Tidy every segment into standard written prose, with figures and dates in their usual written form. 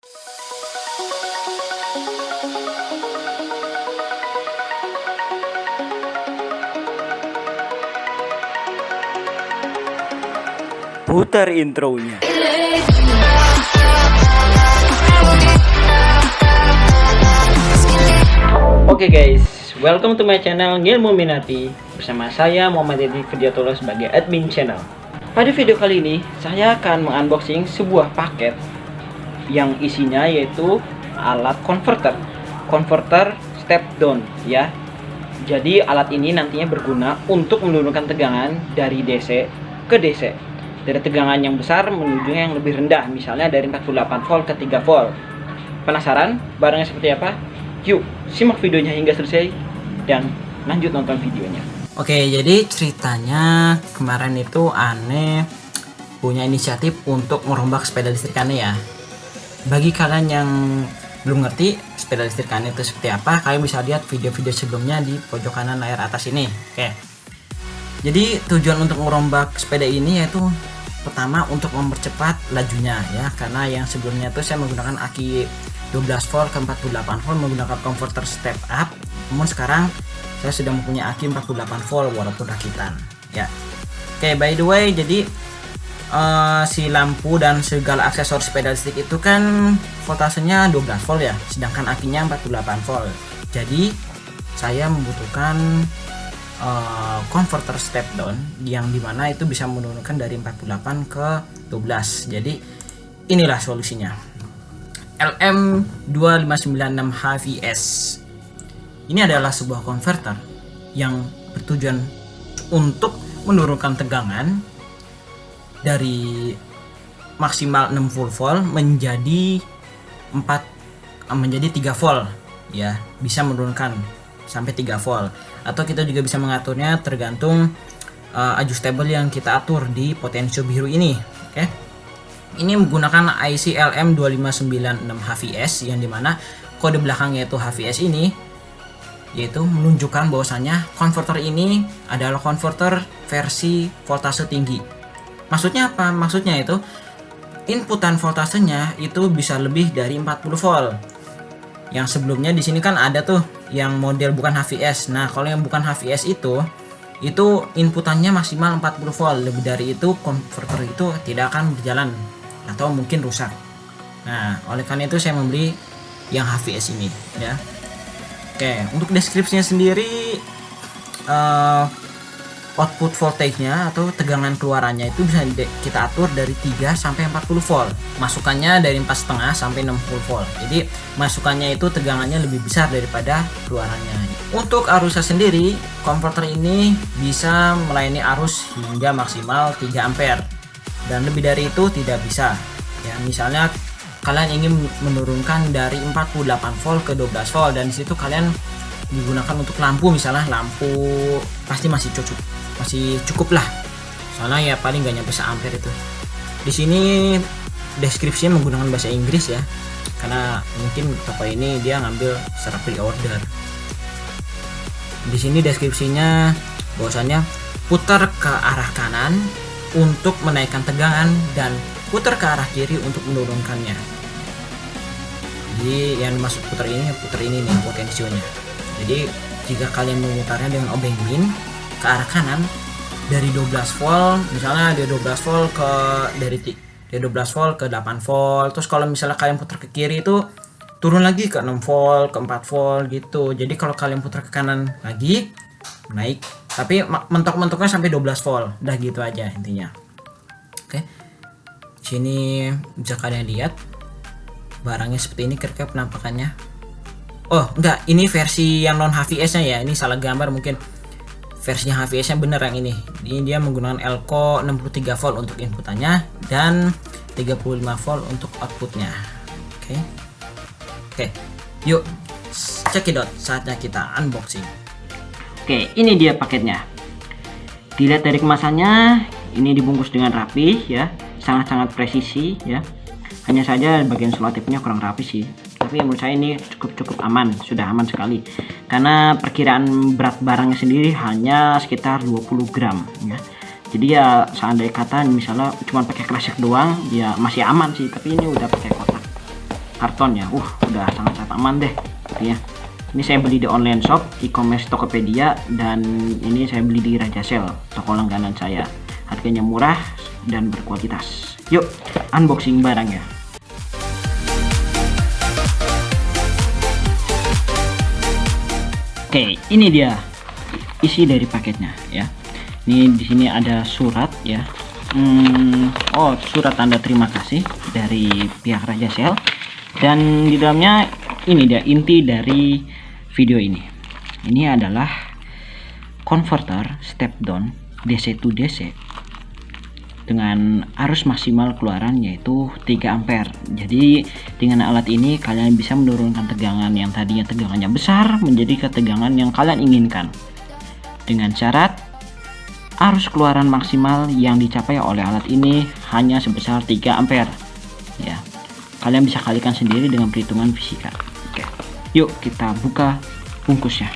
Putar intronya. Oke guys, welcome to my channel Ngilmu Minati. Bersama saya Muhammad Edi Fidiatullah sebagai admin channel. Pada video kali ini saya akan mengunboxing sebuah paket yang isinya yaitu alat converter step down ya. Jadi alat ini nantinya berguna untuk menurunkan tegangan dari DC ke DC. Dari tegangan yang besar menuju yang lebih rendah, misalnya dari 48 volt ke 3 volt. Penasaran barangnya seperti apa? Yuk, simak videonya hingga selesai dan lanjut nonton videonya. Oke, jadi ceritanya kemarin itu aneh punya inisiatif untuk merombak sepeda listrik aneh ya. Bagi kalian yang belum ngerti sepeda listrik aneh itu seperti apa, kalian bisa lihat video-video sebelumnya di pojok kanan layar atas ini. Oke. Jadi tujuan untuk merombak sepeda ini yaitu pertama untuk mempercepat lajunya ya, karena yang sebelumnya itu saya menggunakan aki 12 volt ke 48 volt menggunakan converter step up. Namun sekarang saya sudah mempunyai aki 48 volt walaupun rakitan ya. Oke, by the way, jadi si lampu dan segala aksesoris sepeda listrik itu kan voltasenya 12 volt ya, sedangkan akinya 48 volt. Jadi saya membutuhkan converter step down yang dimana itu bisa menurunkan dari 48 ke 12. Jadi inilah solusinya, LM2596HVS. Ini adalah sebuah converter yang bertujuan untuk menurunkan tegangan dari maksimal 60 volt menjadi 3 volt ya, bisa menurunkan sampai 3 volt, atau kita juga bisa mengaturnya tergantung adjustable yang kita atur di potensio biru ini. Oke. Ini menggunakan IC LM2596HVS yang dimana kode belakangnya itu HVS ini, yaitu menunjukkan bahwasannya konverter ini adalah konverter versi voltase tinggi. Maksudnya apa? Maksudnya itu inputan voltasenya itu bisa lebih dari 40 volt. Yang sebelumnya di sini kan ada tuh yang model bukan HVS. Nah, kalau yang bukan HVS itu inputannya maksimal 40 volt. Lebih dari itu konverter itu tidak akan berjalan atau mungkin rusak. Nah, oleh karena itu saya membeli yang HVS ini ya. Oke, untuk deskripsinya sendiri output voltage-nya atau tegangan keluarannya itu bisa kita atur dari 3 sampai 40 volt. Masukannya dari 4,5 sampai 60 volt. Jadi masukannya itu tegangannya lebih besar daripada keluarannya. Untuk arusnya sendiri, konverter ini bisa melayani arus hingga maksimal 3 ampere. Dan lebih dari itu tidak bisa. Ya, misalnya kalian ingin menurunkan dari 48 volt ke 12 volt dan disitu kalian digunakan untuk lampu, misalnya lampu pasti masih cukup lah, soalnya ya paling gak nyampe 1 ampere itu. Di sini deskripsinya menggunakan bahasa Inggris ya, karena mungkin toko ini dia ngambil secara pre-order. Di sini deskripsinya bahwasannya putar ke arah kanan untuk menaikkan tegangan dan putar ke arah kiri untuk menurunkannya. Jadi yang dimaksud putar ini nih potensionya. Jadi jika kalian memutarnya dengan obeng min ke arah kanan dari 12 volt, misalnya dari 12 volt ke dari 12 volt ke 8 volt. Terus kalau misalnya kalian putar ke kiri itu turun lagi ke 6 volt, ke 4 volt gitu. Jadi kalau kalian putar ke kanan lagi naik, tapi mentok-mentoknya sampai 12 volt. Udah gitu aja intinya. Oke. Sini bisa kalian lihat barangnya seperti ini kira-kira penampakannya. Oh, enggak, ini versi yang non HVS-nya ya. Ini salah gambar mungkin. Versinya HVS-nya bener yang ini. Ini dia menggunakan Elco 63 volt untuk inputannya dan 35 volt untuk outputnya. Oke. Yuk, cekidot, saatnya kita unboxing. Oke, ini dia paketnya. Dilihat dari kemasannya, ini dibungkus dengan rapi ya, sangat-sangat presisi ya. Hanya saja bagian selotipnya kurang rapi sih. Tapi menurut saya ini cukup aman, sudah aman sekali. Karena perkiraan berat barangnya sendiri hanya sekitar 20 gram ya. Jadi ya seandainya kata misalnya cuma pakai kresek doang ya masih aman sih, tapi ini udah pakai kotak. karton ya. Udah sangat-sangat aman deh gitu ya. Ini saya beli di online shop e-commerce Tokopedia, dan ini saya beli di Raja Sale, toko langganan saya. Harganya murah dan berkualitas. Yuk unboxing barangnya. Oke, ini dia isi dari paketnya ya. Ini di sini ada surat ya. Surat tanda terima kasih dari pihak Raja Sale, dan di dalamnya ini dia inti dari video ini. Ini adalah converter step down DC to DC dengan arus maksimal keluaran yaitu 3 ampere. Jadi dengan alat ini kalian bisa menurunkan tegangan yang tadinya tegangannya besar menjadi ketegangan yang kalian inginkan, dengan syarat arus keluaran maksimal yang dicapai oleh alat ini hanya sebesar 3 ampere ya. Kalian bisa kalikan sendiri dengan perhitungan fisika. Oke, yuk kita buka bungkusnya.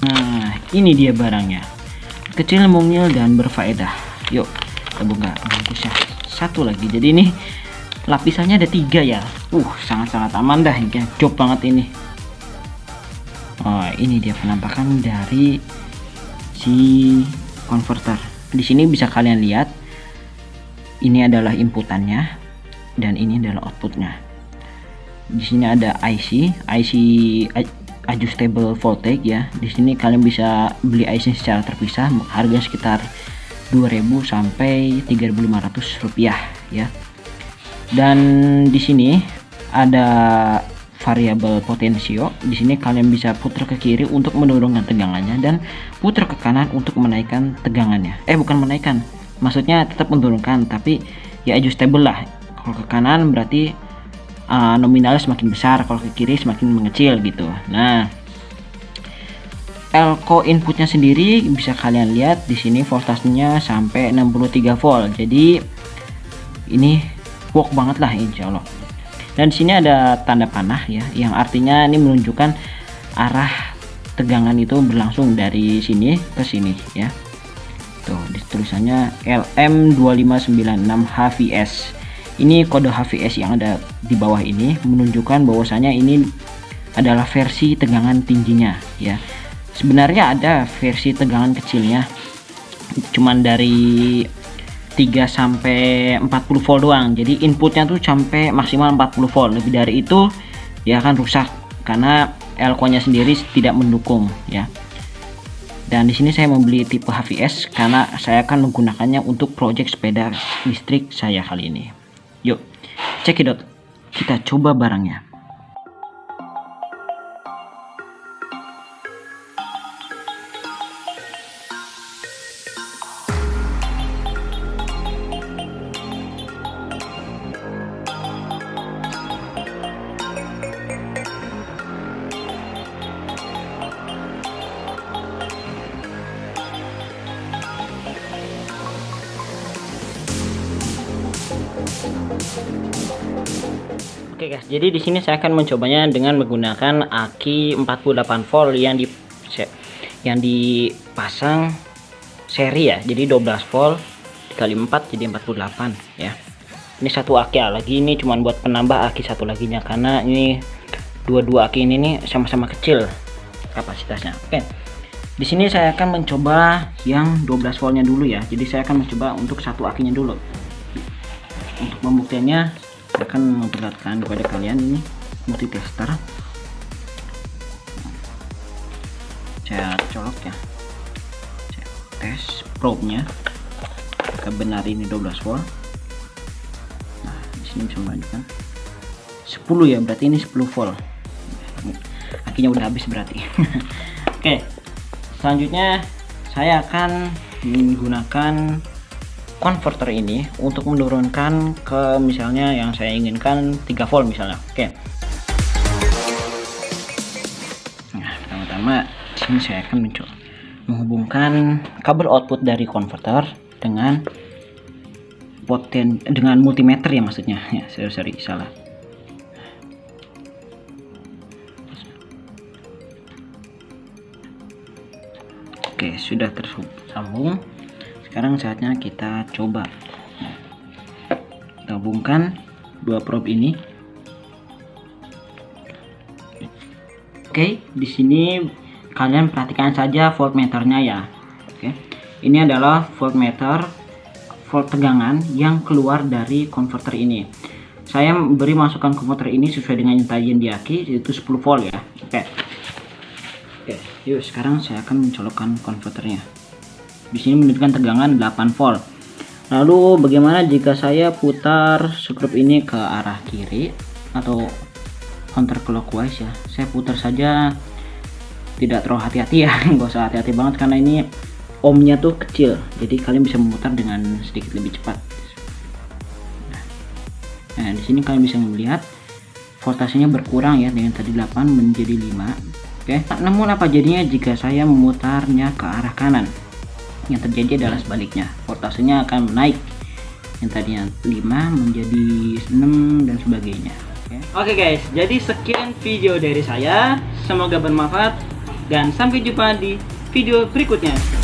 Nah, ini dia barangnya. Kecil, mungil, dan berfaedah. Yuk kita buka bungkusnya satu lagi. Jadi ini lapisannya ada 3 ya. Sangat-sangat aman dah, ini job banget ini. Ini dia penampakan dari si converter. Di sini bisa kalian lihat, ini adalah inputannya dan ini adalah outputnya. Di sini ada IC adjustable voltage ya. Di sini kalian bisa beli IC secara terpisah, harga sekitar 2.000 sampai 3.500 rupiah ya. Dan di sini ada variabel potensio. Di sini kalian bisa putar ke kiri untuk menurunkan tegangannya dan putar ke kanan untuk menaikkan tegangannya. Bukan menaikkan, maksudnya tetap menurunkan, tapi ya adjustable lah. Kalau ke kanan berarti nominalnya semakin besar, kalau ke kiri semakin mengecil gitu. Nah, elko inputnya sendiri bisa kalian lihat di sini voltasenya sampai 63 volt. Jadi ini work banget lah insya Allah. Dan di sini ada tanda panah ya, yang artinya ini menunjukkan arah tegangan itu berlangsung dari sini ke sini ya. Tuh di tulisannya LM2596 HVS. Ini kode HVS yang ada di bawah ini menunjukkan bahwasanya ini adalah versi tegangan tingginya ya. Sebenarnya ada versi tegangan kecilnya, cuman dari 3 sampai 40 volt doang. Jadi inputnya tuh sampai maksimal 40 volt. Lebih dari itu dia akan rusak karena elko-nya sendiri tidak mendukung ya. Dan di sini saya membeli tipe HVS karena saya akan menggunakannya untuk project sepeda listrik saya kali ini. Yuk cekidot, kita coba barangnya. Oke guys, jadi di sini saya akan mencobanya dengan menggunakan aki 48 volt yang dipasang seri ya. Jadi 12 volt dikali 4 jadi 48 ya. Ini satu aki lagi, ini cuma buat penambah aki satu laginya karena ini dua aki ini nih sama-sama kecil kapasitasnya. Oke. Di sini saya akan mencoba yang 12 voltnya dulu ya. Jadi saya akan mencoba untuk satu akinya dulu. Untuk pembuktiannya saya akan memperlihatkan kepada kalian ini multitester. Saya colok ya, saya tes probe nya kebenar ini 12 volt. Nah di sini bisa menunjukkan 10 ya, berarti ini 10 volt. Akinya udah habis berarti. Oke, selanjutnya saya akan menggunakan converter ini untuk menurunkan ke misalnya yang saya inginkan 3 volt misalnya. Oke. Nah, pertama-tama sini saya akan mencoba menghubungkan kabel output dari converter dengan multimeter ya, maksudnya ya, sorry salah. Oke, sudah tersambung. Sekarang saatnya kita coba gabungkan dua probe ini. Oke, di sini kalian perhatikan saja voltmeternya ya. Oke, ini adalah voltmeter volt tegangan yang keluar dari konverter ini. Saya beri masukan konverter ini sesuai dengan yang tadi yang diaki, yaitu 10 volt ya. Oke, yuk sekarang saya akan mencolokkan konverternya. Di sini menunjukkan tegangan 8 volt. Lalu bagaimana jika saya putar skrup ini ke arah kiri atau counterclockwise ya? Saya putar saja, tidak terlalu hati-hati ya, nggak usah hati-hati banget karena ini ohmnya tuh kecil, jadi kalian bisa memutar dengan sedikit lebih cepat. Nah, di sini kalian bisa melihat voltasenya berkurang ya, dengan tadi 8 menjadi 5. Oke, namun apa jadinya jika saya memutarnya ke arah kanan? Yang terjadi adalah sebaliknya, voltasenya akan naik, yang tadinya 5 menjadi 6 dan sebagainya. Oke guys, jadi sekian video dari saya, semoga bermanfaat dan sampai jumpa di video berikutnya.